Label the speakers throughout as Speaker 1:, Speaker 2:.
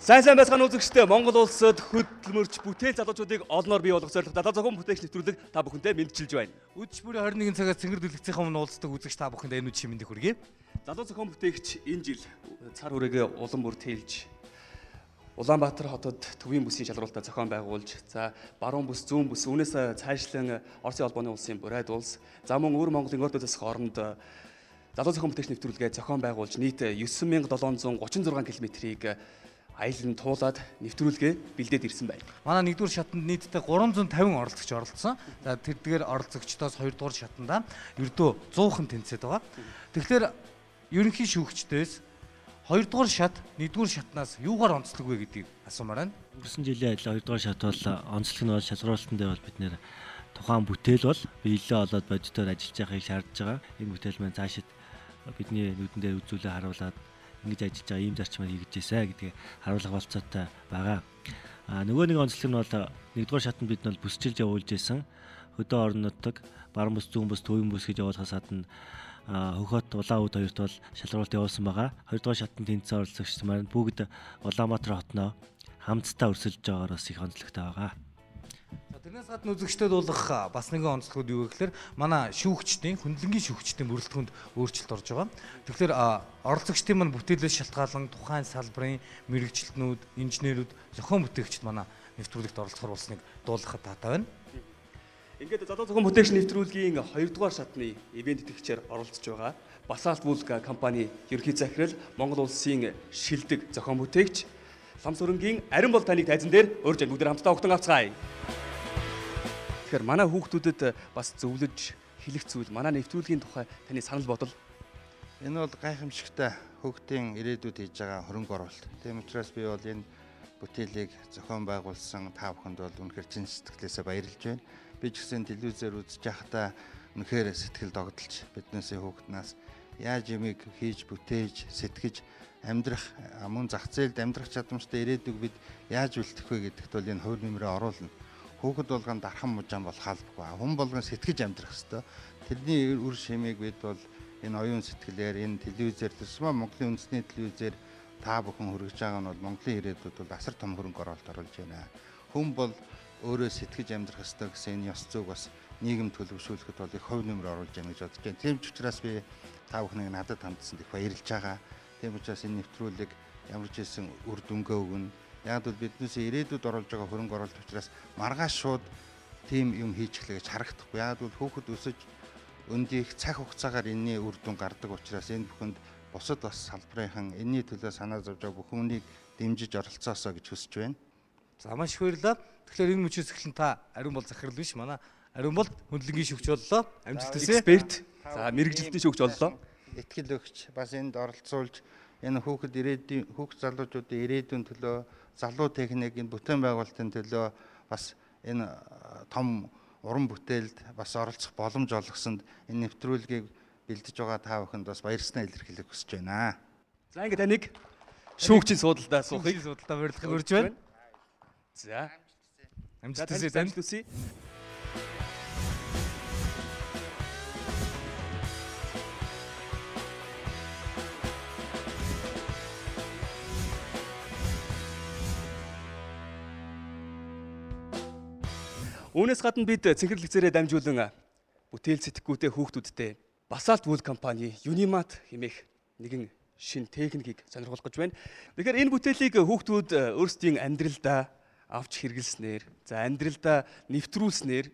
Speaker 1: Сайн байцгаана үзэгчдээ Монгол улсад хөдөлмөрч бүтээл залуучуудыг олноор бий болгох зорилготой дадал зохион бүтээгч нэвтрүүлэг та бүхэндээ мэдчилж байна.
Speaker 2: Үдшийн бүрийн 21 цагаас цэнгэр дэлгэцийн өмнө уулздаг үзэгч та бүхэндээ энэ үдшийн мэндийг хүргэе.
Speaker 1: Залуу зохион бүтээгч энэ жил цар хүрээгээ улам бүр тээлж Улаанбаатар хотод төвийн бүсийн шалралтаа зохион байгуулж, за баруун бүс, зүүн бүс, үүнээс цаашлан Оросын холбооны улсын Бурайд улс, за мөн өвөр Монголын өрд засах оронд залуу зохион бүтээгч нэвтрүүлгээ зохион байгуулж нийт 9736 км-ийг аялан туулаад нэвтрүүлгээ бэлдээд ирсэн байна.
Speaker 2: Манай нэгдүгээр шатанд нийтдээ 350 оролцогч оролцсон. За тэрдгээр оролцогчдоос хоёрдугаар шатанда ердөө 100хан тэнцээд байгаа. Тэгэхээр ерөнхий шүүгчдээс хоёрдугаар шат нэгдүгээр шатнаас юугаар онцлог вэ гэдгийг асуумаар байна.
Speaker 3: Өнгөрсөн жилийн адил хоёрдугаар шат бол онцлог нь бол шалгуулалтын дээр бол бид нэр тухайн бүтээл бол биелээ олоод бодитоор ажиллаж байгааг шаардж байгаа. Энэ бүтээл маань цаашид бидний нүдэн дээр үзүүлээ харуулад ингэж ажиллаж байгаа ийм зарчмаар хийгдэж гэдгийг харуулах болцоотой байгаа. Нөгөө нэг онцлог нь бол нэгдүгээр шатанд бид нь бүсчилж явуулж исэн хөдөө орон нутаг, баруун бүс, зүүн бүс, төвийн бүс гэж явуулахаас гадна хөхөт Улаан үд хоёрт бол шалралт явуулсан байгаа. Хоёрдугаар шатанд тэнцсэн оролцогч маань бүгд Улаанбаатар хотноо хамтдаа өрсөлдөж байгаагаар бас их онцлогтой байгаа.
Speaker 2: Тэрнээс гадна үзэгчдэд дуулах бас нэгэн онцлогуд юу гэхээр манай шүүгчдийн хөндлөнгийн шүүгчдийн бүрэлдэхүүнд өөрчлөлт орж байгаа. Тэгэхээр оролцогчдын маань бүтээлээс шалтгаалan тухайн салбарын мэрэгчлэтнүүд, инженерүүд, зохион бүтээгчид манай нэвтрүүлэгт оролцохоор болсныг дуулгахад таатай байна.
Speaker 1: Ингээд залуу зохион бүтээгч нэвтрүүлгийн 2 дугаар шатны ивент итгэгчээр оролцож байгаа. Басалт Вулга компани ерөнхий захирал, Монгол улсын шилдэг зохион бүтээгч Самсөрөнгийн Ариун бол таныг тайзан дээр урьж бүгд хамтдаа огтон авцгаая. Тэгэхээр манай хүүхдүүдэд бас зөвлөж хэлэх зүйл манай нэвтрүүлгийн тухай таны санал бодол.
Speaker 4: Энэ бол гайхамшигтай хүүхдийн ирээдүйд хийж байгаа хөрөнгө оруулалт. Тийм учраас би бол энэ бүтээлийг зохион байгуулсан та бүхэнд бол үнэхээр чин сэтгэлээсээ баярлж байна. Би ч гэсэн телевизээр үзэж байхдаа үнэхээр сэтгэл догдолж биднээсээ хүүхднаас яаж юмыг хийж бүтээж сэтгэж амьдрах мөн зах зээлд амьдрах чадамжтай ирээдүйг бид яаж бэлтгэх вэ гэдэгт бол энэ хувь нэмрээ оруулна. Хүүхэд болгон дархан мужаан болох албагүй. Хүн болгон сэтгэж амьдрах ёстой. Тэрний үр шимийг бид бол энэ оюун сэтгэлээр энэ телевизээр төсмө Монголын үндэсний телевизээр та бүхэн хүргэж байгаа нь бол Монголын ирээдүйд бол асар том хөрөнгө оруулалт оруулж байна. Хүн бол өөрөө сэтгэж амьдрах ёстой гэсэн энэ ёс зүйг бас нийгэм төлөвшүүлэхэд бол их хувь нэмэр оруулж байна гэж бодож байна. Тийм ч учраас би та бүхнийг надад хандсанд их баярлж байгаа. Тийм учраас энэ нэвтрүүлэг ямар ч хэлсэн үр дүнгээ өгнө. Яг бол биднээс ирээдүйд оруулж байгаа хөрөнгө оруулалт учраас маргааш шууд тийм юм хийж эхлэе гэж харагдахгүй. Яг бол хүүхэд өсөж өндийх цаг хугацаагаар энэний үр дүн гардаг учраас энэ бүхэнд бусад бас салбарынхан энэний төлөө санаа зовж байгаа бүх хүнийг дэмжиж оролцоосоо гэж хүсэж байна.
Speaker 2: За маш их баярлалаа. Тэгэхээр энэ мөчөөс эхлэн та Ариун бол захирал биш манай Ариун бол хөндлөнгийн шүүгч боллоо. Амжилт хүсье.
Speaker 1: Эксперт. За мэрэгжилтний шүүгч боллоо.
Speaker 4: Итгэл өгч бас энд оролцуулж энэ хүүхэд ирээдүйн хүүхд залуучуудын ирээдүйн төлөө залуу техникийн бүтээн байгуулалтын төлөө бас энэ том уран бүтээлд бас оролцох боломж олгосонд энэ нэвтрүүлгийг бэлдэж байгаа та бүхэнд бас баярснаа илэрхийлэх хүсэж байна.
Speaker 1: За ингээд таныг шүүгчийн суудалдаа суухыг
Speaker 2: баярлахыг урьж байна.
Speaker 1: За
Speaker 2: амжилт хүсье.
Speaker 1: Үүнээс гадна бид цэнхэрлэгцээрээ дамжуулан бүтээл сэтгэгүйтэй хүүхдүүдтэй Басалт Вулга компани Юнимат хэмээх нэгэн шин техникийг сонирхолж байна. Тэгэхээр энэ бүтээлийг хүүхдүүд өөрсдийн амьдралдаа авч хэрэглэснээр, за амьдралдаа нэвтрүүлснээр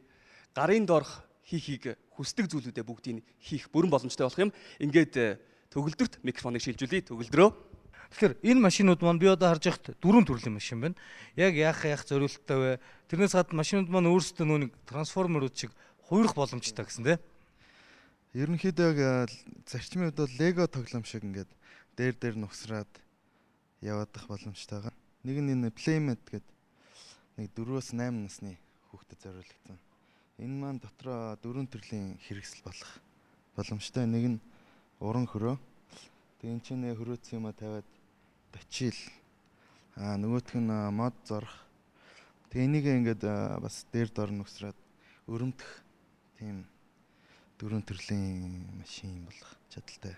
Speaker 1: гарын доорх хийхийг хүсдэг зүйлүүдээ бүгдийг хийх бүрэн боломжтой болох юм. Ингээд төгөлдөрт микрофоныг шилжүүлье. Төгөлдрөө.
Speaker 2: Тэгэхээр энэ машинууд маань би одоо харж байхад 4 төрлийн машин байна. Яг яах зориулттай вэ? Тэрнээс гадна машинууд маань өөрсдөө нүг трансформерууд шиг хуурах боломжтой гэсэн тийм.
Speaker 5: Ерөнхийдөө яг зарчмын хувьд бол Лего тоглоом шиг ингээд дээр нухсраад яваадах боломжтой байгаа. Нэг нь энэ Playmate гэдэг нэг 4-8 насны хүүхдэд зориулагдсан. Энэ маань дотроо 4 төрлийн хэрэгсэл болох боломжтой. Нэг нь уран хөрөө. Тэгээ энэ чинь хөрөөцсөн юм а тавиад точил. Нөгөөх нь мод зорох. Тэгээ энийг ингээд бас дээр дор нөхсраад өрөмтөх тийм 4 төрлийн машин болох чадaltaй.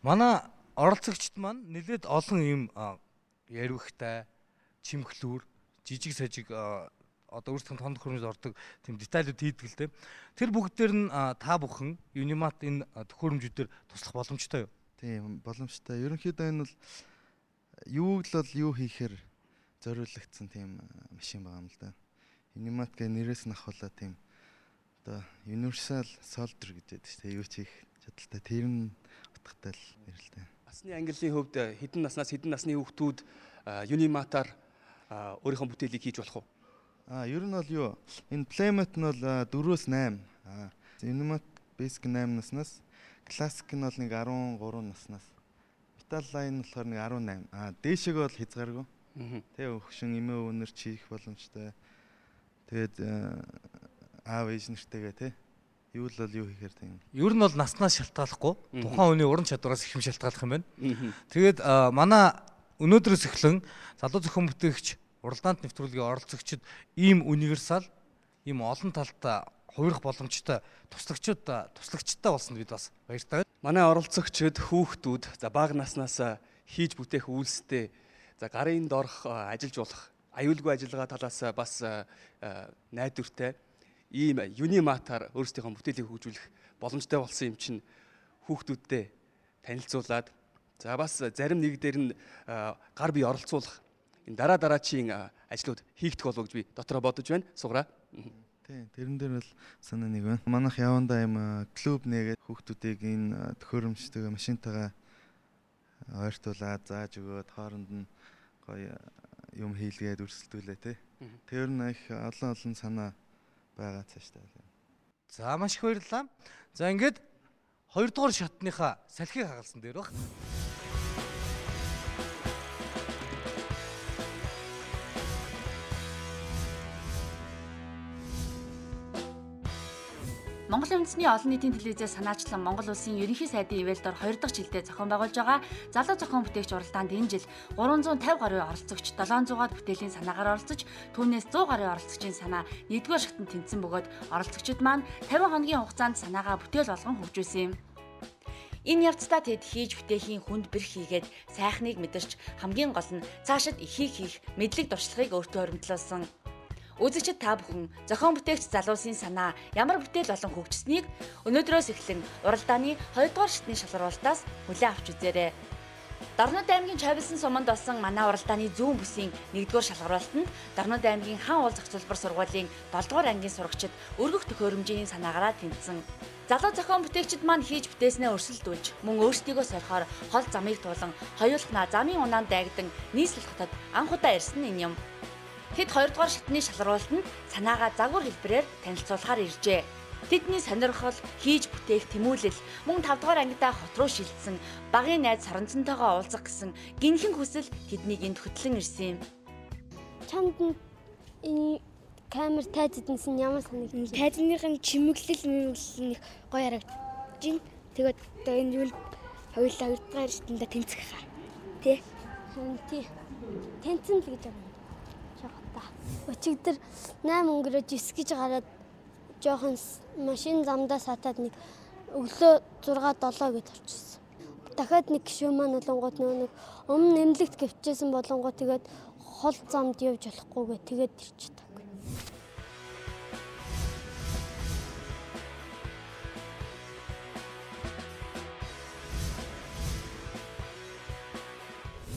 Speaker 2: Манай оролцогчд маань нэлээд олон ийм яривхтай, чимхлүүр, жижиг сажиг одоо өөрсдийн тонд хөрөмж ордог тийм детайлууд хийдэг л дээ. Тэр бүгд дээр нь та бүхэн Unimart энэ төхөөрөмжүүдээр туслах боломжтой юу?
Speaker 5: Тийм боломжтой. Ерөнхийдөө энэ бол юуг л бол юу хийхээр зориулагдсан тийм машин байгаа юм л да. Unimart гэх нэрээс нь авахлаа тийм одоо Universal Soldier гэж яддаг шүү дээ. Юу ч хийх чадaltaй. Тэр нь утгатай л нэр л дээ.
Speaker 1: Насны ангиллын хувьд хэдэн наснаас хэдэн насны хүүхдүүд Unimart-аар өөрийнхөө бүтээлийг хийж болох уу?
Speaker 5: Ер нь бол юу? Энэ Playmate нь бол 4-өөс 8. Unimart Basic 8 наснаас, Classic нь бол нэг 13 наснаас. Metal Line болохоор нэг 18. Дээшээг бол хязгааргүй. Тэ өгшин эмээ өвнөр чих боломжтой. Тэгээд аав ээж нэртэйгээ тэ юу л юу хийхээр тийм.
Speaker 2: Ер нь бол наснаас шалтгааллахгүй. Тухайн хүний уран чадвараас их юм шалтгааллах юм байна. Тэгээд манай өнөөдрөөс эхлэн залуу зохион бүтээгч, уралдаанд нэвтрүүлгийн оролцогчид ийм универсал, ийм олон талтай хувирах боломжтой туслагчтай болсон бид бас баяртай байна.
Speaker 1: Манай оролцогчид хүүхдүүд за бага наснаас хийж бүтээх үйлстэй за гарын дорх ажиллаж болох аюулгүй ажиллагаа талаас бас найдвартай ийм Unimart-аар өөрсдийнхөө бүтээлийг хөгжүүлэх боломжтой болсон юм чинь хүүхдүүдтэй танилцуулаад за бас зарим нэг дээр нь гар бие оролцуулах энэ дараачийн ажлууд хийгдэх болов гэж би дотроо бодож байна. Сугараа.
Speaker 5: Тийм, тэрэн дээр бол санаа нэг байна. Манайх явандаа юм клуб нэгээд хүүхдүүдийг энэ төхөөрөмжтэй машинтайгаа ойртуулаад зааж өгөөд хооронд нь гоё юм хийлгээд өрсөлдүүлээ тий. Тэр нь их олон санаа байгаа цааштай.
Speaker 2: За маш их баярлалаа. За ингээд 2 дугаар шатныхаа салхийг хагалсан дээр баг.
Speaker 6: Монголын үндэсний олон нийтийн телевизээс санаачлан Монгол улсын ерөнхий сайдын ивэлдор 2 дахь жилдээ зохион байгуулж байгаа залуу зохион бүтээгч уралдаанд энэ жил 350 гаруй оролцогч 700-аад бүтээлийн санаагаар оролцож, түүнээс 100 гаруй оролцогчийн санаа 1-р шатанд тэнцсэн бөгөөд оролцогчид маань 50 хоногийн хугацаанд санаагаа бүтээл болгон хөгжүүлсэн юм. Энэ явцдаа тэд хийж бүтээхийн хүнд бэрх хийгээд сайхныг мэдэрч хамгийн гол нь цаашид ихийг хийх мэдлэг дуршлагыг өөртөө өрөмтлүүлсэн. Үзэгчид та бүхэн зохион бүтээгч залуусын санаа ямар бүтээл болон хөгжсөнийг өнөөдрөөс эхлэн уралдааны 2 дугаар шатны шалгаруулалтаас хүлээн авч үзээрэй. Дорнод аймгийн Чавилсан суманд болсон манай уралдааны зүүн бүсийн 1-р шалгаруулалтанд Дорнод аймгийн хаан уул зохицуулбар сургуулийн 7-р ангийн сурагчид өргөх төхөөрөмжийн санаагаараа тэнцсэн. Залуу зохион бүтээгчид маань хийж бүтээснээ өрсөлдүүлж, мөн өөрсдийгөө сорихоор хол замыг туулан, хоёулахнаа замын унаанд дайгдан нийслэл хотод анх удаа ирсэн энэ юм. Тэд 2 дугаар шатны шалгаруулалтанд санаагаа загвар хэлбэрээр танилцуулахаар иржээ. Тэдний сонирхол, хийж бүтээх тэмүүлэл, мөн 5 дугаар ангидаа хот руу шилжсэн багын найз Соронцонтойгоо уулзах гэсэн гинхэн хүсэл тэднийг энд хөтлөн ирсэн юм.
Speaker 7: Чамд энэ камер тайздсан ямар санагдав? Тайзныхын чимэглэл мэмэглэл нэг гоё харагдаж байна. Тэгээд одоо энэ юу хоёулаа 2 дугаар шатнд тэнцэх хаа. Тэ? Тий. Тэнцэн л гэж байна. Өчигдөр 8 өнгөрөөж 9 гэж гараад жоохон машин замдаа сатаад нэг өглөө 6-7 гэж орчихсон. Дахиад нэг гişүү маань болонгууд нэг өмнө нэмлэгт гівчээсэн болонгууд тэгээд хол замд явж болохгүйгээ тэгээд ирчихдэг.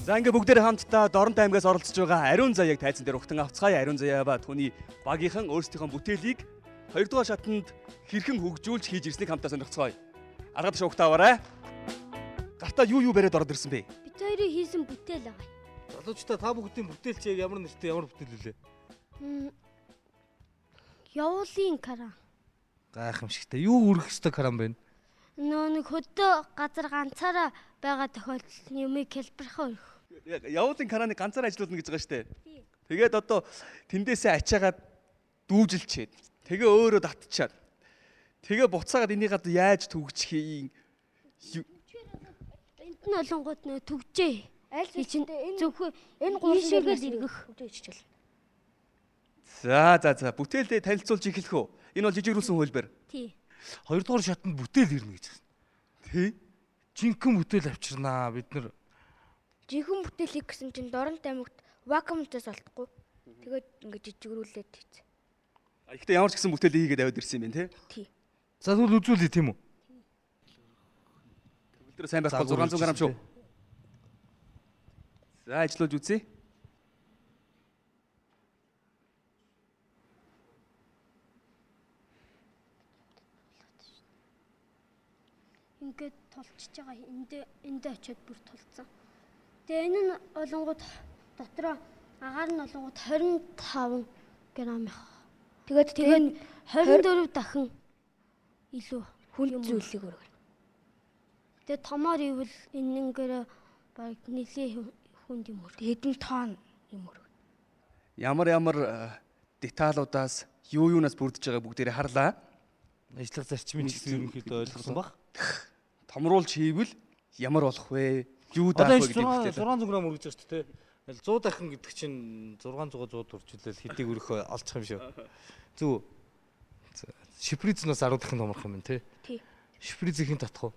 Speaker 1: За ингээ бүгдээрээ хамтдаа Дорнод аймгаас оролцож байгаа Ариун Заяаг тайзан дээр ухтан авцгаая. Ариун Заяа ба түүний багийнхан өөрсдийнхөө бүтээлийг 2 дугаар шатанд хэрхэн хөгжүүлж хийж ирснийг хамтдаа сонирхцгаая. Аргаад шуугтаа аваарай. Гартаа юу бариад ороод ирсэн бэ?
Speaker 7: Бид хоёрын хийсэн бүтээл байгаа.
Speaker 2: Залуучдаа та бүгдийн бүтээл чи ямар нэртэй ямар бүтээл вүлээ?
Speaker 7: Явуулын кран.
Speaker 2: Гайхамшигтай. Юу үргэх ёстой кран бэ?
Speaker 7: Нэг хөдөө газар ганцаараа байгаа тохиолдолд юмыг хэлбэрхээ өргөх.
Speaker 1: Явуулын краны ганцаар ажиллаулна гэж байгаа шүү дээ. Тэгээд одоо тэндээсээ ачаагаад дүүжилчээд тэгээ өөрөө татчихад тэгээ буцаагаад энийг одоо яаж төгжих юм?
Speaker 7: Энд нь олонгууд нөө төгжээ. Аль чинь зөвхөн энэ гуршигээр эргэх хичээл.
Speaker 1: За бүтээлдээ танилцуулж эхлэх үү? Энэ бол жижигрүүлсэн хөлбөр.
Speaker 7: Тий.
Speaker 2: 2 дугаар шатанд бүтээл ирнэ гэж байна.
Speaker 1: Тий.
Speaker 2: Жинхэнэ бүтээл авчирнаа бид нар.
Speaker 7: жинхэнэ бүтээл хийх гэсэн чинь дорн тамигт вакуумтаас олдохгүй. Тэгээд ингээд жижигрүүлээд хийцээ.
Speaker 1: Гэхдээ ямар ч гэсэн бүтээл хийгээд аваад ирсэн юм байна
Speaker 7: Тий.
Speaker 2: За тэгвэл үзүүлээ тийм үү?
Speaker 1: Төгөлдөр сайн байхгүй 600 г шүү. За ажиллаж үзье.
Speaker 7: Ингээд тулчиж байгаа эндээ очиод бүр тулцсан. Тэгээ энэ нь олонгууд дотроо агаар нь олонгууд 25 грамм их. Тэгээд 24 дахин илүү хүн зүйлийг өргөнө. Тэгээ томоор ивэл энэнгээр баг нэлийн хүнд юм өргөнө. Хэдэн тонн юм өргөнө.
Speaker 1: Ямар деталуудаас юунаас бүрдэж байгаа бүгдээрээ харлаа.
Speaker 2: Ажиллах зарчмын ч гэсэн ерөнхийдөө ойлгосон баг.
Speaker 1: Томруулж хийвэл ямар болох вэ? Юу даах вэ гэдэг
Speaker 2: нь 600 г өргөж байгаа шүү дээ. 100 дахин гэдэг чинь 600 уржуулаад хэдийг өргөх олчих юм шүү. Зүг. Шприцнаас 10 дахин томрох юм тий.
Speaker 7: Тий.
Speaker 2: Шприцийн татах уу?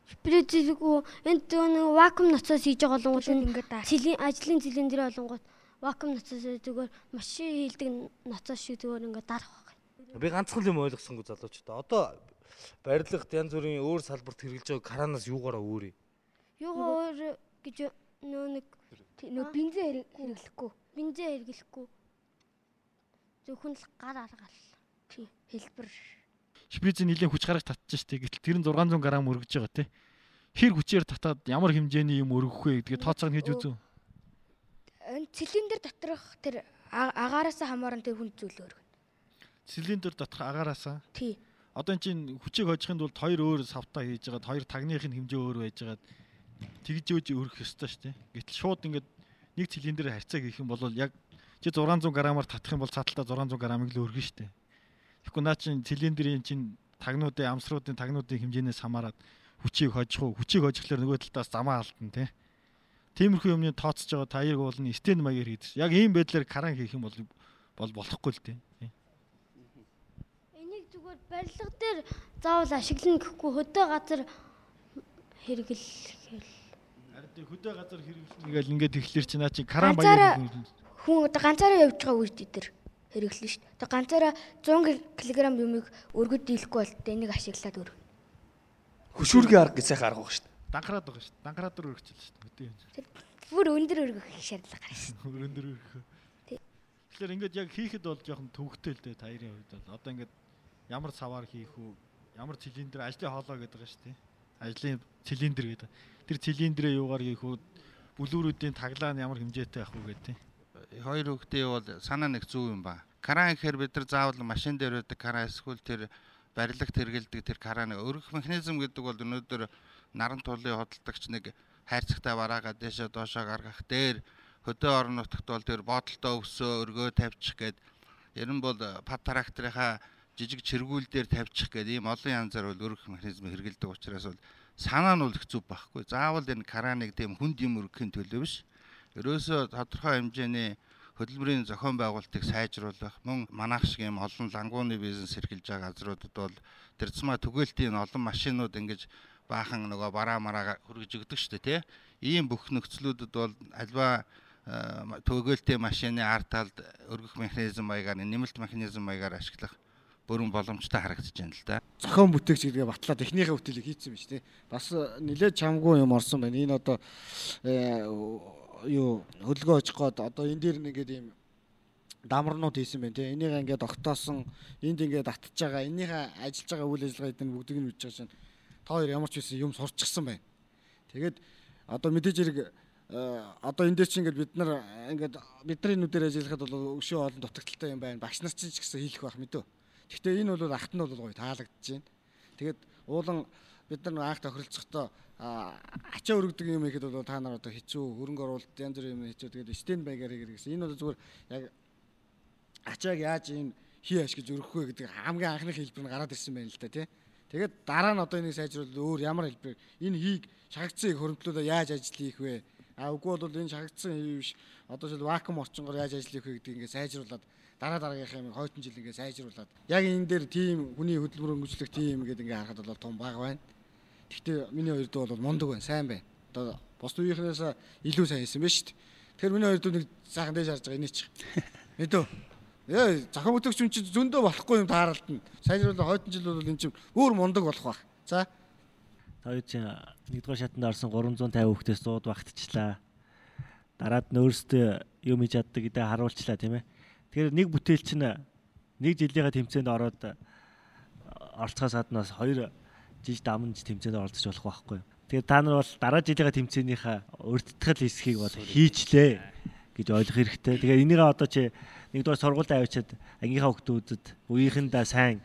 Speaker 7: Шприцлгүй энд нэг вакуум ноцоос хийж байгаа болонгууд ингээд ажлын цилиндэр болонгууд вакуум ноцоос зүгээр машин хийлдэг ноцоос шиг зүгээр ингээд дарах байх.
Speaker 2: Би ганцхан юм ойлгосонгүй залуучдаа. Одоо барилгад янз бүрийн өөр салбарт хэрэгжилж байгаа краанаас юугаараа өөрий?
Speaker 7: Юугаар өөр гэж нэг бензин хэрэглэхгүй. Бензин хэрэглэхгүй. Зөвхөн л гар аргаал. Тий, хэлбэр.
Speaker 3: Шприцийн нэлийн хүч гаргаж татчих штэ. Гэтэл тэр нь 600 г өргөж байгаа те. Хэр хүчээр татаад ямар хэмжээний юм өргөх вэ гэдгээ тооцоог нь хийж үзв.
Speaker 7: Энэ цилиндер доторх тэр агаараас хамааран тэр хүн зүйл өргөнө.
Speaker 3: Цилиндер доторх агаараасаа.
Speaker 7: Тий.
Speaker 3: Одоо эн чинь хүчийг хожихын тулд хоёр өөр савтаа хийж байгаад хоёр тагныхын хэмжээ өөр байж байгаад тэгж өөж өргөх ёстой шүү дээ. Гэтэл шууд ингээд нэг цилиндрээр харьцаа хийх юм бол яг чи 600 г-аар татах юм бол цааталтаа 600 г-ыг л өргөн шүү дээ. Тэгэхгүй наа чин цилиндрийн чин тагнуудын амсруудын тагнуудын хэмжээнээс хамаарат хүчийг хожих уу? Хүчийг хожихлоор нөгөө талаас замаа алдна тий. Тиймэрхүү юмны тооцож байгаа таяг уулны стенд маягаар хийдэг. Яг ийм байдлаар кран хийх юм бол болохгүй л дээ.
Speaker 7: Энийг зүгээр барилга дээр заавал ашиглана гэхгүй хөдөө газар хэрэглэхэл.
Speaker 3: Харин хөдөө газар хэрэглэх нэгэл ингээд тэгэхээр чи наа чи кран маягаар
Speaker 7: хүн одоо ганцаараа явж байгаа үед дээр хэрэглэн шүү дээ. Одоо ганцаараа 100 кг юмыг өргөд дийлэхгүй бол энийг ашиглаад өргөнө.
Speaker 1: Хөшүүргийн арга гэж сайхан арга байгаа шүү дээ.
Speaker 3: Дангараад байгаа шүү дээ. Дангараад өргөчихлээ шүү дээ. Хөдөө юм.
Speaker 7: Бүр өндөр өргөх шаардлага гарна шүү
Speaker 3: дээ. Өндөр өргөх. Тэгэхээр ингээд яг хийхэд бол жоохон төвөгтэй л дээ таарын хувьд бол. Одоо ингээд ямар саваар хийх үү? Ямар цилиндр ажлын хоолой гэдэг байгаа шүү дээ. Ажлын цилиндр гэдэг. Тэр цилиндрээ юугаар хийх үү? Бүлүүрүүдийн таглаа нь ямар хэмжээтэй ах вэ гэдэг.
Speaker 4: Хоёр хүүхдээ бол санаа нэг зүв юм ба. Кран гэхээр бид нар заавал машин дээр байдаг кран эсвэл тэр барилгад хэрэгэлдэг тэр кран өргөх механизм гэдэг бол өнөөдөр наран тулын хөдөлгөгч нэг хайрцагтай бараагаа дэшээ доошоо гаргах дээр хөдөө орон нутагт бол тэр бодолтой өвсөө өргөө тавьчих гээд ер нь бол пад тракторынхаа жижиг чиргүүл дээр тавьчих гээд ийм олон янзаар бол өргөх механизм хэрэгэлдэг учраас бол санаа нь бол их зүв байхгүй. Заавал энэ краныг тийм хүнд юм өргөхийн төлөө биш. Ерөөсөө тодорхой хэмжээний хөдөлмөрийн зохион байгуулалтыг сайжруулах, мөн манайх шиг ийм олон лангууны бизнес эрхэлж байгаа газруудад бол тэр цэцмаа түгээлтийн олон машинууд ингэж баахан нөгөө бараа мараа хүргэж өгдөг шүү дээ, тий. Ийм бүх нөхцлүүдэд бол альва түгээлтийн машины ард талд өргөх механизм маягаар, нэмэлт механизм маягаар ашиглах бүрэн боломжтой харагдаж байна л да.
Speaker 8: Зохион бүтээгч гэдгээ батлаад эхнийхээ бүтээлийг хийцэн биз тий. Бас нэлээд чамгүй юм орсон байна. Энэ одоо хөдөлгөөн очих гээд одоо энэ дээр нэгээд ийм дамарнууд хийсэн байна тий. Энийг ингээд огтоосон, энд ингээд татж байгаа, энийхээ ажиллаж байгаа үйл ажиллагаа эдгээр бүгдийг нь үдж байгаа шин. Та хоёр ямар ч байсан юм сурчсан байна. Тэгээд одоо мэдээж хэрэг одоо энэ дээр чинь ингээд бид нар ингээд бидний нүдээр ажиллахад бол өшөө олон дутагдaltaй юм байна. Багш нар чинь ч гэсэн хийх байх мэдөө. Гэхдээ энэ бол ахт нь бол гоё таалагдж байна. Тэгээд уулан бид нар анх тохиролцохдоо ачаа өргөдөг юм ихэд бол та нар одоо хэцүү хөрөнгө оруулалт янз бүрийн юм хэцүү. Тэгээд стенд байгаар хийгэр гэсэн. Энэ бол зүгээр яг ачааг яаж энэ хий ашиглаж өргөх вэ гэдэг хамгийн анхны хэлбэр нь гараад ирсэн байна л да тий. Тэгээд дараа нь одоо энийг сайжруулах өөр ямар хэлбэр энэ хийг шахагдсан хөрөнгөлөдөө яаж ажил хийх вэ? Үгүй бол энэ шахагдсан хий биш одоо жишээл вакуум орчингоор яаж ажил хийх вэ гэдгийг ингээ сайжруулад дараагийнхаа хойтон жил ингээ сайжруулад яг энэ дээр тийм хүний хөдөлмөр хөгжлөх тийм гэдэг ингээ харахад бол том баг байна. Гэхдээ миний хоёрд бол мундаг байна, сайн байна. Одоо Бос үеийнхнээс илүү сайн хийсэн байна шүү дээ. Тэгэхээр миний хоёр дүү нэг сайхан дэж харж байгаа инеч. Мэдөө. Яа зохион бүтээгч юм чи зөндөө болохгүй юм тааралдана. Сайжруулах хойдон жил бол энэ чинь өөр мундаг болох байх. За.
Speaker 3: Хоёр чинь нэгдүгээр шатанд орсон 350 хүүхдээс 100 багтчлаа. Дараад нь өөрсдөө юм хийж чаддаг гэдээ харуулчлаа тийм ээ. Тэгэхээр нэг бүтээл чинь нэг жилийнхаа тэмцээнд ороод оролцохоос гаднаас 2 жил дамж тэмцээнд оролцож болох байхгүй. Тэгэхээр та нар бол дараа жилийнхаа тэмцээнийхээ өртдгөл хэсгийг бол хийчлээ гэж ойлгох хэрэгтэй. Тэгэхээр энийгээ одоо чи нэгдүгээр сургуульд авчиад ангийнхаа хүүхдүүдэд үеийнхэндээ сайн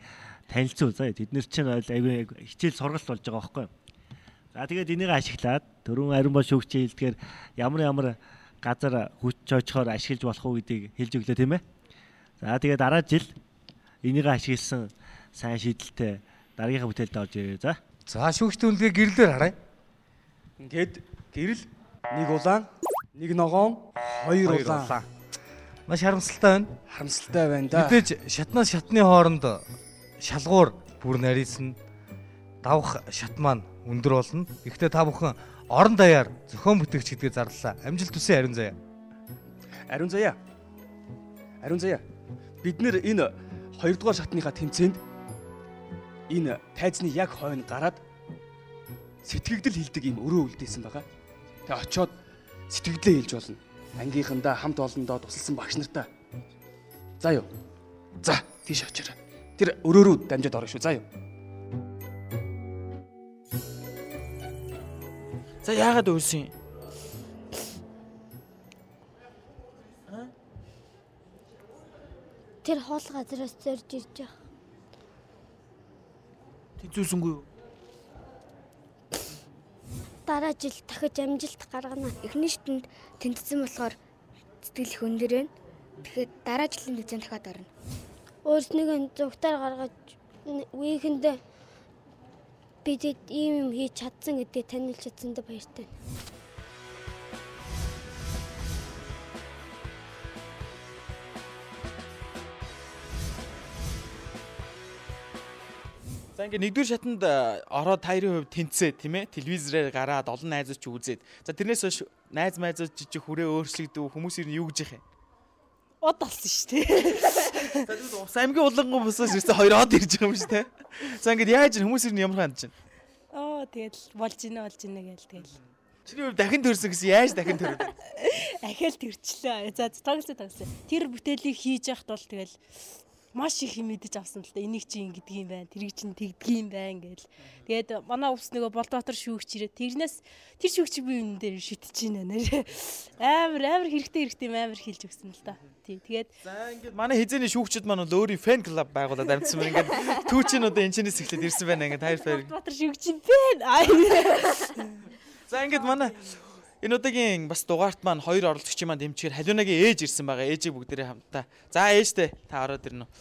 Speaker 3: танилцуул заа. Тэд нэр чинь аягүй хичээл сургалт болж байгаа байхгүй. За тэгээд энийг ашиглаад дөрвөн ариун бол шүүгчийн хэлдгээр ямар газар хүч чойчхоор ашиглаж болох уу гэдгийг хэлж өглөө тийм ээ. За тэгээд дараа жил энийг ашигласан сайн шийдэлтэй дараагийнхаа бүтээлд орж ирээ. За
Speaker 2: шүүгчтэй үлгээ гэрлээр харъя.
Speaker 1: Ингээд гэрэл нэг улаан, нэг ногоон, хоёр улаан.
Speaker 2: Маш харамсалтай байна.
Speaker 1: Харамсалтай байна да.
Speaker 2: Мэдээж шатнаас шатны хооронд шалгуур бүр нарийнсан давх шат маань өндөр болно. Гэхдээ та бүхэн орон даяар зохион бүтээгч гэдгээ зарлалаа. Амжилт хүсье Ариун Заяа.
Speaker 1: Ариун Заяа. Ариун Заяа. Бид нэр энэ 2 дугаар шатныхаа тэмцээнд энэ тайзны яг хойно гараад сэтгэгдэл хилдэг юм өрөө үлдээсэн байгаа. Тэгээ очиод сэтгэгдлээ хэлж болно. Ангийнхандаа хамт олондоо тусалсан багш нартаа. За юу. За тийш очиорой. Тэр өрөө рүү дамжаад орно шүү. За юу.
Speaker 9: За яагаад үйлсэн?
Speaker 7: Тэр хоол газараас зорж ирж байгаа.
Speaker 9: Тэзүүлсэнгүй юу?
Speaker 7: Дараа жил дахиж амжилт гаргана. Эхний шатнд тэнцсэн болохоор сэтгэл их өндөр байна. Тэгэхээр дараа жилийн тэмцээнд дахиад орно. Өөрснийгөө зүгтаар гаргаж үеийнхэндээ бидэд ийм юм хийж чадсан гэдгийг танилж чадсандаа баяртай.
Speaker 9: За ингээ нэгдүгээр шатанд ороод таярын хувьд тэнцээ тийм ээ телевизээр гараад олон найзууд ч үзээд. За тэрнээс хойш найз майзууд жижиг хүрээ өөрчлөгдөв хүмүүс ер нь юу гэж яах юм?
Speaker 10: Од болсон шүү дээ.
Speaker 9: За тэгвэл ус аймгийн уланган бусаас ирсэн 2 од ирж байгаа юм шүү дээ. За ингээ яаж хүмүүс ер нь ямар хандж байна?
Speaker 10: Тэгэл болж ийнэ гээл тэгэл.
Speaker 9: Чиний хувьд дахин төрсөн гэсэн яаж дахин төрөв?
Speaker 10: Ахаал төрчлөө. За тоглосон. Тэр бүтээлийг хийж яхад бол тэгэл маш их юм мэдэж авсан л да. Энийг чи ингэдэг юм байна. Тэрийг чинь тэгдэг юм байна гээл. Тэгээд манай өвс нөгөө Болдбаатар шүүгч ирээ. Тэрнээс тэр шүүгч би энэ дээр шүтэж байна нэр. Амар хэрэгтэй юм амар хэлж өгсөн л да. Тий. Тэгээд
Speaker 9: за ингээд манай хизээний шүүгчд маань бол өөрийн фэн клуб байгуулад амьдсан байна. Ингээд түүчийн одоо энэчнээс эхлээд ирсэн байна. Ингээд хайр фэр.
Speaker 10: Болдбаатар шүүгч юм байна.
Speaker 9: За ингээд манай энэ удаагийн бас дугаарт маань 2 оролцогчийн маань дэмжихээр Халиунагийн ээж ирсэн байгаа. Ээжийг бүгдээрээ хамтаа. За ээжтэй та ороод ирнэ үү.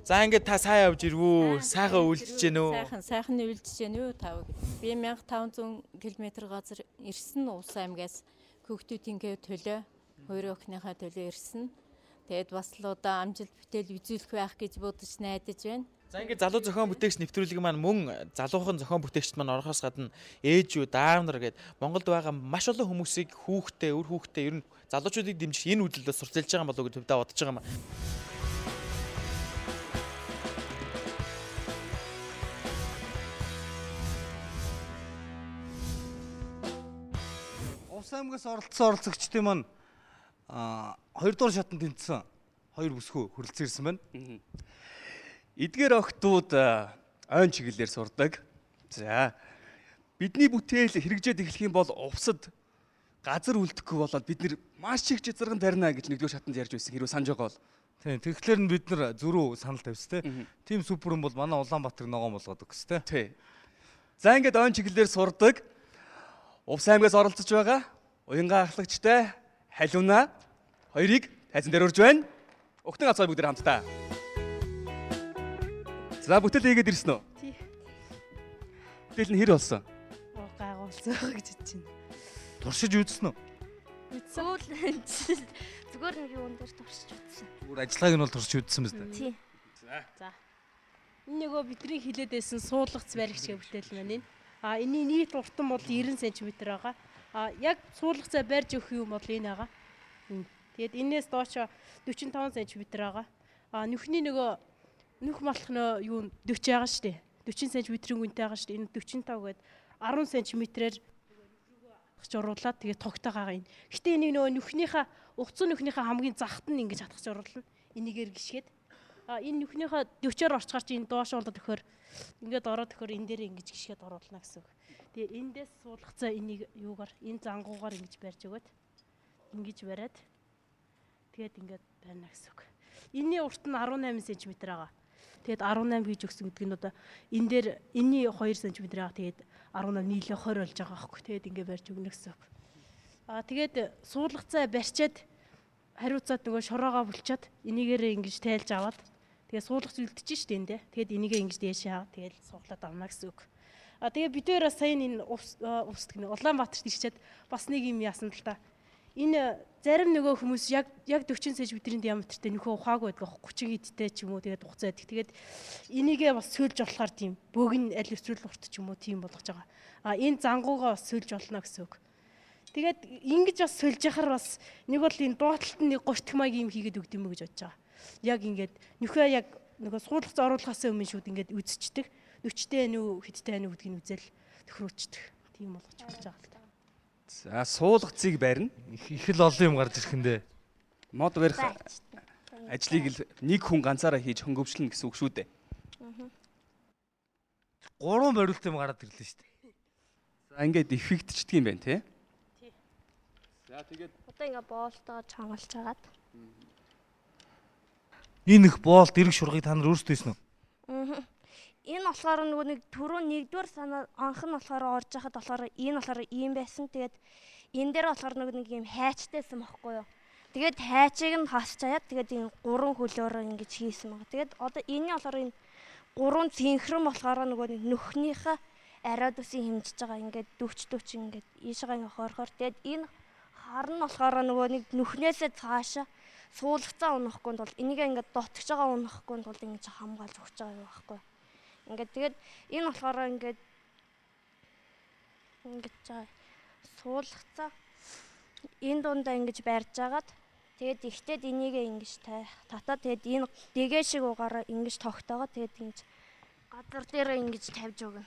Speaker 9: За ингээд та сайн явж ирвүү? Сайхан үйлдэж гэнэ үү?
Speaker 11: Сайхан үйлдэж гэнэ үү тав гэд. Би 1500 км газар ирсэн Улс аймгаас Хөгтүүдийн төлөө өөрөө охиныхаа төлөө ирсэн. Тэгээд бас л удаа амжилт бүтээл үзүүлэх байх гэж бодож найдаж байна.
Speaker 9: За ингээд залуу зохион бүтээгч нэвтрүүлэг маань мөн залуухан зохион бүтээгчд маань орохоос гадна ээж юу даав нар гээд Монголд байгаа маш олон хүмүүсийг хүүхдээ өр хүүхдээ ер нь залуучуудыг дэмжих энэ үйлдэлд сурталчилж байгаа болов уу гэж төвдөө бодож байгаа юм.
Speaker 2: Улс аймгаас оролцсон оролцогчдын маань 2 дугаар шатанд тэнцсэн 2 бүсгүй хүрэлцэн ирсэн байна.
Speaker 1: Эдгээр охтууд ойн чиглэлээр сурдаг. За бидний бүтээл хэрэгжээд эхлэх юм бол увсад газар үлдэхгүй болоод бид нэр маш их жизэргэн тарина гэж нэгдүгээр шатанд ярьж байсан хэрэг санаж байгаа бол.
Speaker 2: Тийм тэгэхээр нь бид нар зөрүү санал тавьсан те. Тим супер юм бол манай Улаанбаатарыг ногоон болгодог гэсэн те.
Speaker 1: Тий. За ингээд ойн чиглэлээр сурдаг. Увс аймгаас оролцож байгаа уянгаа ахлагчтай Халиуна хоёрыг тайзан дээр урьж байна. Өгтөн ацгай бүгд хамтдаа. За бүтээл хийгээд ирсэн үү?
Speaker 10: Тий.
Speaker 1: Бүтээл нь хэр болсон?
Speaker 10: Гайгуулсан гэж бодож байна.
Speaker 2: Туршиж үзсэн үү?
Speaker 7: Үзсэн. Зүгээр нэг юун дээр туршиж үзсэн.
Speaker 2: Зүгээр ажиллагааг нь бол туршиж үзсэн биз дээ.
Speaker 10: Тий. За. Энэ нөгөө бидний хилээд байсан суулгац баригч гэх бүтээл маань энэ. Энийн нийт уртан бол 90 см байгаа. Яг суулгацаа барьж өгөх юм бол энэ байгаа. Тэгээд энээс доош 45 см байгаа. Нүхний нөгөө нүх малхны юу 40 байгаа шүү дээ. 40 см-ийн гүнтэй байгаа шүү дээ. Энэ 45 гээд 10 см-ээр оруулаад тэгээд тогтоогоо энэ. Гэтэ энийг нөгөө нүхнийхээ угцсан нүхнийхээ хамгийн захт нь ингэж хатгаж оруулна. Энийгээр гიშгээд. Энэ нүхнийхээ 40-оор орчгаар чи энэ доош болоод өгөхөр ингээд ороод өгөхөр энэ дээр ингэж гიშгээд оруулна гэсэн үг. Тэгээд эндээс суулгацаа энийг юугаар энэ зангуугаар ингэж барьж өгöd. Ингэж бариад тэгээд ингээд байна гэсэн үг. Энийний урт нь 18 см байгаа. Тэгээд 18 хийж өгсөн гэдэг нь одоо энэ дээр энэний 2 см байгаа. Тэгээд 18 нийлээ 20 болж байгаа байхгүй. Тэгээд ингээд барьж өгнө гэсэн үг. Тэгээд суулгацаа барьчаад хариуцаад нөгөө шороогоо булчаад энийгээрээ ингэж тайлж аваад тэгээд суулгац үлдчихэж штэ эндээ. Тэгээд энийгээ ингэж дээшээ аваад тэгээд суулгаад авна гэсэн үг. Тэгээд бид хоёр бас сайн энэ ус гэнэ Улаанбаатарт ирчээд бас нэг юм яасан л та. Энэ зарим нөгөө хүмүүс яг 40 см-ийн диаметртэй нөхөө ухаагүй байдаг 30 хэдтэй ч юм уу тэгээд хугацаа байдаг. Тэгээд энийгээ бас сөөлж болохоор тийм бөөгн аль өсрөл урт ч юм уу тийм болгож байгаа. Энэ зангуугаа бас сөөлж болно гэсэн үг. Тэгээд ингэж бас сольж яхаар бас нэг бол энэ дуудлалт нь 30 тмаг юм хийгээд өгд юм гэж бодож байгаа. Яг ингээд нөхөө яг нөгөө суулгац оруулахаас өмнө шүүд ингээд үзчихдэг. 40-тэй нүү хэдтэй нүү гэдгийг үзэл төхрөөчдөг. Тийм болгож болж байгаа л та.
Speaker 1: За суулгацыг барина.
Speaker 2: Их л олон юм гарч ирэхэндээ.
Speaker 1: Мод барих ажлыг л нэг хүн ганцаараа хийж хөнгөвчлөн гэсэн үг шүү дээ.
Speaker 2: 3 барилт юм гараад ирлээ шүү дээ.
Speaker 1: За ингээд эффектчдэг юм байна тий. За тэгээд
Speaker 7: одоо ингээ боолтоо чангалж хагаад.
Speaker 2: Энэ их боолт эрг шургыг та нар өөрсдөө хийсэн үү?
Speaker 7: Энэ болохоор нөгөө нэг түрүү нэгдүгээр санаа анх нь болохоор орж яхад болохоор энэ болохоор ийм байсан. Тэгээд энэ дээр болохоор нэг юм хайчтайсан байхгүй юу? Тэгээд хайчийг нь хасчаад тэгээд энэ 3 хөлөөрөө ингэж хийсэн байгаа. Тэгээд одоо энэ болохоор энэ 3 цэнхрэн болохоор нөгөө нүхнийхээ ариад үсийг хэмжиж байгаа. Ингээд 40 ингээд ийшээгаа ингээ хорхоор. Тэгээд энэ хар нь болохоор нөгөө нэг нүхнээсээ цаашаа суулгацаа унахгүй бол энийг ингээд дотгож байгаа унахгүй бол ингэж хамгаалж өгч байгаа юм байхгүй. Ингээд тэгээд энэ болохоор ингээд суулгацаа энэ дундаа ингэж барьж агаад тэгээд ихтэйд энийг ингэж татаад тэгээд энэ дэгээ шиг угаараа ингэж тогтоогоо тэгээд ингэж газар дээр ингэж тавьж өгнө.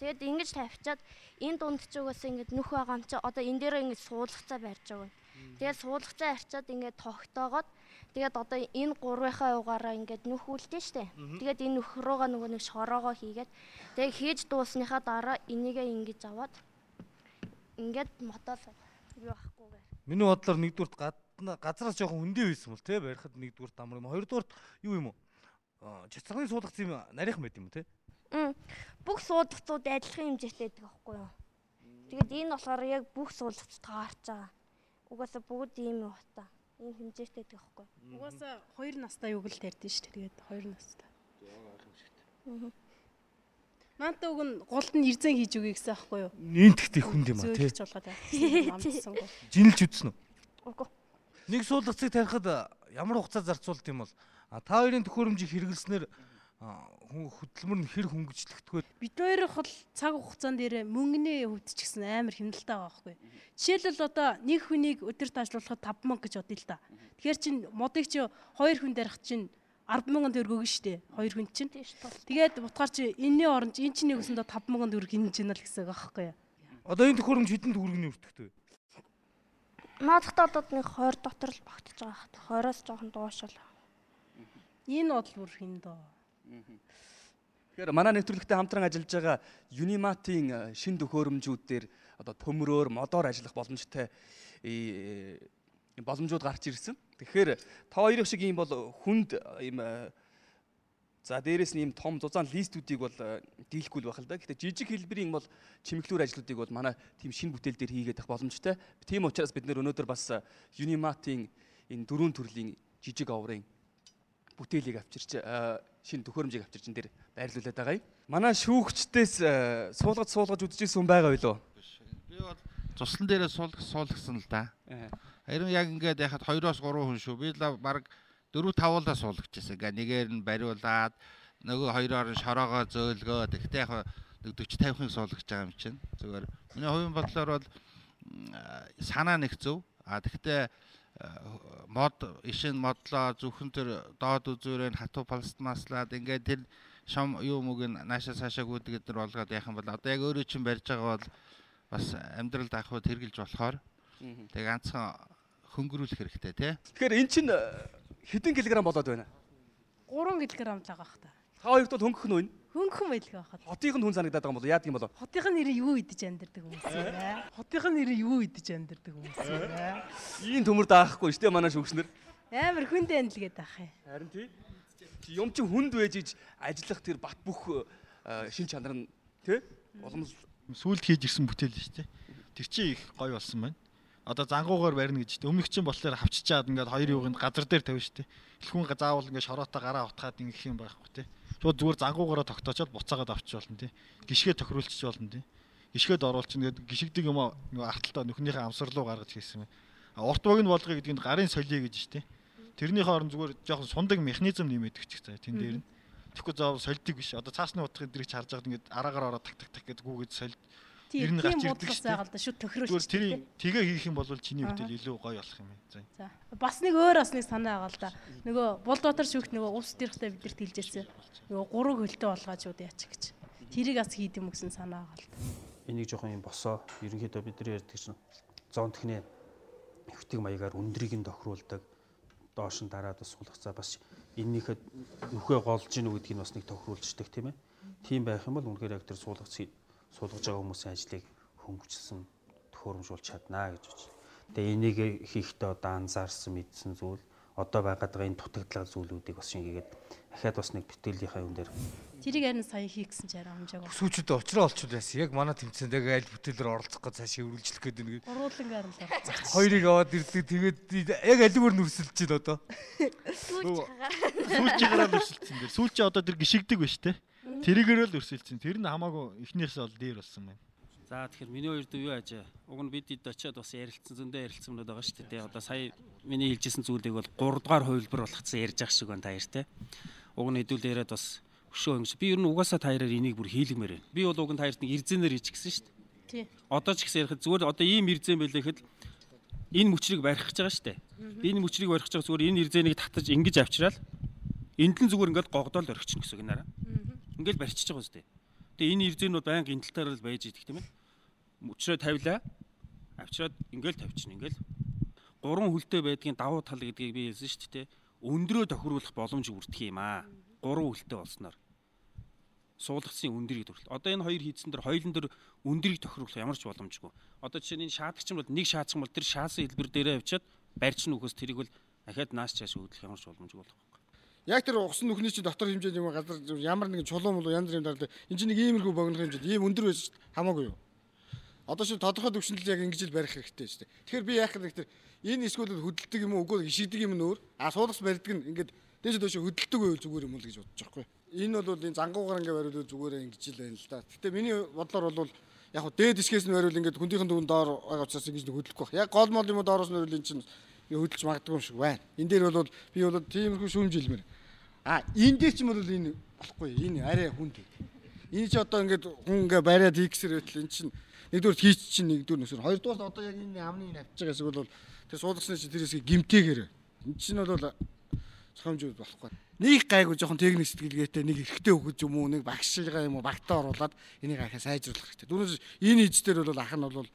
Speaker 7: Тэгээд ингэж тавьчаад энэ дунд ч угаасаа ингэж нүх байгаа юм чи одоо энэ дээр ингэж суулгацаа барьж өгнө. Тэгээд суулгацаа арчаад ингээд тогтоогоод тэгээд одоо энэ 3-ийнхаа угаараа ингээд нүх үлдэн штэ. Тэгээд энэ нүх руугаа нөгөө нэг шороогоо хийгээд тэгээд хийж дуусныхаа дараа энийгээ ингэж аваад ингээд мотоод юу ахгүй.
Speaker 2: Миний бодлоор нэгдүгürt газраас жоохон хөндөө байсан бол тий барихад нэгдүгürt амар юм. Хоёрдугürt юу юм уу? Чацрагны суулгац юм нарийнхан байт юм тий?
Speaker 7: Бүх суулгацууд адилхан хэмжээтэй байдаг байхгүй юу? Тэгээд энэ болохоор яг бүх суулгац таарч байгаа. Угаасаа бүгд ийм юм бата. Ийм хэмжээтэй байдаг байхгүй юу?
Speaker 10: Угаасаа 2 настай юг л тарьдэн шүү дээ. Тэгээд 2 настай. Наантай уг нь гол нь ирзэн хийж өгье гэсэн аахгүй юу?
Speaker 2: Энд ихтэй хүнд юм а тий. Жинэлж үтсэн үү?
Speaker 7: Үгүй.
Speaker 2: Нэг суулгацыг тарихад ямар хугацаа зарцуулт юм бол та хоёрын төхөөрөмжийг хэрэглэснээр хөдөлмөр нь хэр хөнгөжлөгдөхөө
Speaker 10: бид хоёрох бол цаг хугацаан дээр мөнгөний хувьд ч гэсэн амар хямдалтай байгаа байхгүй. Жишээлбэл одоо нэг хүнийг өдөрт ажиллуулахад 5,000 гэж бодъё л да. Тэгэхээр чин модыг чи 2 хүн дарих чинь 10,000 төгрөг өгнө штэ. 2 хүн чинь. Тэгээд утгаар чи энэний оронд эн чинь өгсөндөө 5,000 төгрөг хинж яана л гэсэн байгаа байхгүй.
Speaker 2: Одоо энэ төхөөрөмж хэдэн төгрөгийн өртөгтэй вэ?
Speaker 7: Наадахтаа одоо нэг 20 дотор л багтаж байгаа хат. 20-оос жоохон дуушаал.
Speaker 10: Энэ бол бүр хин доо.
Speaker 1: Тэгэхээр манай нэвтрүүлэгтээ хамтран ажиллаж байгаа Unimat-ийн шин төхөөрөмжүүд дээр одоо төмрөөр, модоор ажиллах боломжтой боломжууд гарч ирсэн. Тэгэхээр та хоёрын шиг юм бол хүнд юм за дээрэс нь юм том зузаан листүүдийг бол дийлэхгүй байх л да. Гэхдээ жижиг хэлбэрийн бол чимэглүүр ажлуудыг бол манай тийм шин бүтээл дээр хийгээд авах боломжтой. Тийм учраас бид нэр өнөөдөр бас Unimat-ийн энэ 4 төрлийн жижиг оврын бүтээлийг авчирч шинэ төхөөрөмжийг авчирч энэ дээр байрлуулад байгаа юм. Манай шүүгчдээс суулгаж үзчихсэн хүн байгаа билүү?
Speaker 4: Би бол цуслан дээрээ суулгасан л да. Харин яг ингээд яхад 2-оос 3 хүн шүү. Би л баг 4-5-уулаа суулгажсэн. Ингээ нэгээр нь бариулаад нөгөө хоёроор нь шороогоо зөөлгөөд ихтэй яг 40-50-ын суулгаж байгаа юм чинь. Зүгээр. Миний хувийн бодлоор бол санаа нэг зөв. Тэгэхдээ мод ишин модлоо зөвхөн тэр доод үзүүрээр хатуу пластмаслаад ингээд тэр шам юу мөг наашаа цаашаа гүйдэг гэдэр болгоод яах юм бол одоо яг өөрөө чинь барьж байгаа бол бас амьдралд ахуйд хэрглэж болохоор тэг ганцхан хөнгөрүүлэх хэрэгтэй тий.
Speaker 1: Тэгэхээр эн чинь хэдэн килограмм болоод байна?
Speaker 10: 3 кг л байгаа бах та.
Speaker 1: Та хоёрт бол хөнгөх нь үү?
Speaker 10: Хөнгөн байлгаа бахад.
Speaker 1: Хотынх нь хүн санагдаад байгаа юм бол яадаг юм бол?
Speaker 10: Хотынх нь нэр юу идэж амьдэрдэг хүмүүс вэ? Хотынх нь нэр юу идэж амьдэрдэг хүмүүс вэ?
Speaker 1: Ийм төмөр даахгүй шүү дээ манай шүүгчнэр.
Speaker 10: Амар хүнд анилгээд ах юм.
Speaker 1: Харин тий. Юм чи хүнд байж иж ажиллах тэр бат бөх шин чанар нь тий боломж
Speaker 12: сүлд хийж ирсэн бүтээл шүү дээ. Тэр чинь их гоё болсон байна. Одоо зангуугаар барина гэж дээ. Өмнөх чинь болохоор хавччаад ингээд хоёр юуганд газар дээр тавина шүү дээ. Хэлхүүн заавал ингээд шороотоо гараа утгаад ингэх юм байхгүй тий. Шууд зүгээр зангуугаараа тогтоочоод буцаагаад авчих болно тий. Гიშгээ тохируулчих болно тий. Гიშгээд оруулчихна гэдэг гიშгдэг юм арталтаа нөхнийхээ амсарлуу гаргаж хийсэн юм. Урт бог нь болгоё гэдгийг гарын солиё гэж шүү дээ. Тэрний хооронд зүгээр жоохон сундаг механизм нэмэгдэх ч гэсэн тэн дээр нь. Тэгэхгүй заавал сольдог биш. Одоо цаасны утгыг дэрэг харж байгаад ингээд араагаар ороод так гэдэг гүгээд солид. Ер нь гарч ирдэг
Speaker 10: шүү тохируулж.
Speaker 12: Тэр тгээ хийх юм бол чиний бүтээл илүү гоё болох юм.
Speaker 10: За. Бас нэг өөр бас нэг санаа байгаа л да. Нөгөө Булбатар шүүхт нөгөө ус дэрхтээ бидэрт хэлжээсэн. Нөгөө 3 хөлтөө болгоод шууд яачих гэж. Тэрийг бас хийд юм гэсэн санаа байгаа л да.
Speaker 13: Энийг жоохон юм босоо. Ерөнхийдөө бидний ярьдаг чинь зон техникийн хөвтөг маягаар өндрийг нь тохируулдаг. Доош нь дараад бас суулгацаа бас энэнийхэд нүхээ голж ийн гэдгийг бас нэг тохируулждаг тийм ээ. Тийм байх юм бол үнэхээр яг тэр суулгаж байгаа хүмүүсийн ажлыг хөнгөжсөн төхөөрөмжүүлж чаднаа гэж байна. Тэгээ энийг хийхдээ одоо анзаарсан мэдсэн зүйл одоо байгаад байгаа энэ дутагдлагын зүйлүүдийг бас шингээгээд дахиад бас нэг бүтээлийнхаа юм дээр
Speaker 10: тэрийг харин сая хийх гэсэн ч арай хамжаагүй.
Speaker 2: Сүүчүүд очроо олчуд байсан. Яг манай тэмцээнд аль бүтээлээр оролцох гэж цаашаа өргөлжлөх гэдэг нэг.
Speaker 10: Гуруулан гаралаа.
Speaker 2: Хоёрыг аваад ирлээ тэгээд яг аливэр нүрсэлж чинь одоо.
Speaker 12: Сүүлчээрээ нүрсэлсэн дээр. Сүүлчээ одоо тэр гიშигдэг биш те. Тэрийгээрээ л өрсөлдсөн. Тэр нь хамаагүй эхнээс бол дээр болсон байна.
Speaker 13: За тэгэхээр миний хоёр дүү юу аажаа. Уг нь бид очиод бас ярилцсан зөндөө ярилцсан байгаа шүү дээ. Одоо сая миний хэлжсэн зүйлийг бол 3 дугаар хувилбар болгоцсон ярьж ах шиг байна та хоёр те. Уг нь хэдүүл яриад бас өшөө ингэж. Би ер нь угаасаа та хоёроор энийг бүр хийлгмээр байна. Би бол уг нь та хоёрт нэг ирзэнээр хийчих гэсэн шүү дээ. Тий. Одоо ч гэсэн ярихад зүгээр одоо ийм ирзэн байлээ гэхэд энэ мөчрийг барих гэж байгаа шүү дээ. Энэ мөчрийг барих гэж байгаа зүгээр энэ ирзэнийг татаж ингэж авчираад энд л зүгээр ингээд гогдоол орчихно гэсэн үг нэраа. Ингээл барьчихж байгаа үстэй. Тэгээ энэ ирзэнүүд байнга эндэлтээр л байж идэх тийм ээ. Мөчрөө тавилаа. Авчираад ингээл тавьчихна. Ингээл 3 хөлтэй байдгийн давуу тал гэдгийг би хэлсэн шүү дээ. Өндрөө тохируулах боломж бүрдэх юм аа. 3 хөлтэй болсноор. Суулгацын өндрийг төрөл. Одоо энэ хоёр хийдсэн дээр хоёулын дээр өндрийг тохируулах ямар ч боломжгүй. Одоо жишээ нь энэ шаадагч юм бол нэг шаадсан бол тэр шаасан хэлбэр дээрээ авчиад барьчихна үхээс тэрийг бол дахиад нааш чааш өөдлөх ямар ч боломжгүй болох.
Speaker 8: Яг тэр усан нүхний чинь дотор хэмжээний юм газар ямар нэгэн чулуун болоо янз бүрийн дараад энэ чинь нэг иймэрхүү богино хэмжээд ийм өндөр байж хамаагүй юу. Одоо чи тодорхой төвшөнд яг ингэж л барих хэрэгтэй шүү дээ. Тэгэхээр би яах гэдэг энэ эсвэл хөдөлдөг юм уу үгүй ишигдэг юм нөөр суулгас барьдаг нь ингээд дээш дөөш хөдөлдөг байвал зүгээр юм уу гэж бодож байгаа хгүй. Энэ бол энэ зангуугаар ингээд бариулвал зүгээр ингэж л байна л да. Гэтэ миний бодлоор бол яг дээд ишгээс нь бариул ингээд хүндийнхэн дүүн доор байгаа учраас ингэж хөдөлгөх байх. Яг гол мол юм доороос нь бариул энэ чинь хөдөлж магадгүй юм шиг байна. Энэ дээр бол би бол тиймэрхүү шүүмжилмээр. Энэ дээр ч юм бол энэ болохгүй. Энэ арай хүнд. Энэ ч одоо ингээд хүн ингээд бариад хийхсэр байтал энэ чинь нэгдүгээр хийч чинь нэгдүгээр нөсөр. Хоёрдугаар одоо яг энэ амны навчж байгаа эсвэл бол тэр суулгасны чинь тэрээс гимтэйгээр. Энэ чинь бол зохиомжууд болохгүй. Нэг гайгүй жоохон техник сэтгэлгээтэй нэг эрэгтэй хөгж юм уу нэг багшгаа юм уу багтаа оруулаад энийг ахаа сайжруулах хэрэгтэй. Дүүнээс энэ эзээр бол ах нь бол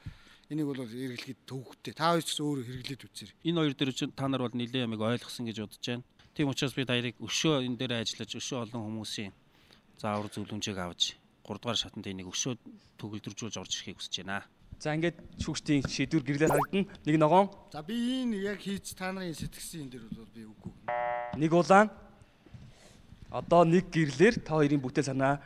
Speaker 8: энийг бол эргэлгээд төвхтэй. Та хоёр ч гэсэн өөрөө хэрэглээд үзээрэй.
Speaker 13: Энэ хоёр дээр чинь та нар бол нэлээд ямиг ойлгосон гэж бодож байна. Тийм учраас би таярыг өшөө энэ дээр ажиллаж өшөө олон хүмүүсийн заавар зөвлөмжийг авч 3 дугаар шатанд энийг өшөө төгөлдржүүлж орж ирэхийг хүсэж байна.
Speaker 1: За ингээд шүүгчдийн шийдвэр гэрлээр харагдана. Нэг ногоон.
Speaker 8: За би энэ яг хийж та нарын сэтгсэн энэ дээр бол би үгүй.
Speaker 1: Нэг улаан. Одоо нэг гэрлэр та хоёрын бүтээл санаа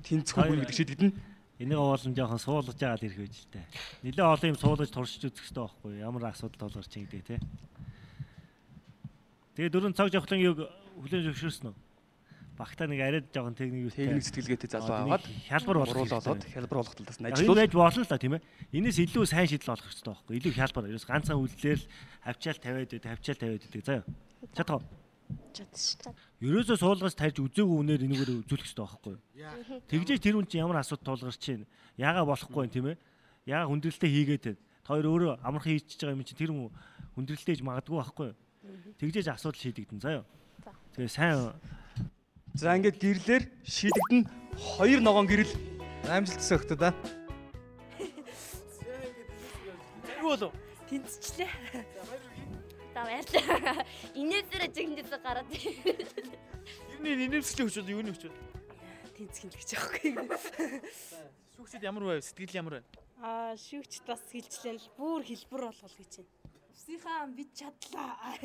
Speaker 1: тэнцэх үгүй гэдэг шийдэгдэнэ.
Speaker 3: Энийг оолон жоохон суулгаж аваад ирэх байж л дээ. Нилээ олон юм суулгаж туршиж үзэх хэрэгтэй байхгүй юу? Ямар асуудал толгорч ингэдэг те. Тэгээ 4 цаг жавхлан юг хүлэн зөвшөөрсөн үү? Багтаа нэг арайд жоохон техник
Speaker 1: сэтгэлгээтэй залуу аваад
Speaker 3: хялбар
Speaker 1: болоод хялбар болгох талаас нь
Speaker 3: ажиллаж болно л да тийм ээ. Энэс илүү сайн шийдэл олох хэрэгтэй байхгүй юу? Илүү хялбар. Ерөөс ганцхан үйлдэлээр авчаал тавиад байдаг заяа. Чадах уу?
Speaker 7: Чадчих.
Speaker 3: Ерөөсөө суулгаж тарьж үзээгүй үнээр энэгээр үзүүлэх хэрэгтэй байхгүй юу? Тэгжээж тэр хүн чинь ямар асуудал тулгарч чинь яага болохгүй юм тийм ээ. Яага хүндрэлтэй хийгээд Та хоёр өөрөө амархан хийчихэж байгаа юм чинь тэр юм хүндрэлтэй хийж магадгүй байхгүй юу? Тэгжээж асуудал шийдэгдэн заяа. Тэгээ сайн.
Speaker 1: За ингээд гэрлэр шийдэгдэн 2 ногоон гэрэл
Speaker 2: амжилт өсөختөө да.
Speaker 9: Юу болов?
Speaker 14: Тэнцчлээ. За баярлалаа. Инээсээр жигнэсээ гараад.
Speaker 9: Юуны инээмсэглэх хүч бол юуны хүч вэ?
Speaker 10: Тэнцэх л гэж аахгүй.
Speaker 9: Шүүгчд ямар байв? Сэтгэл ямар байна?
Speaker 10: Шүүгчд бас хилчлэн бүр хэлбэр болгол гэж байна. Усныхаа бид чадлаа.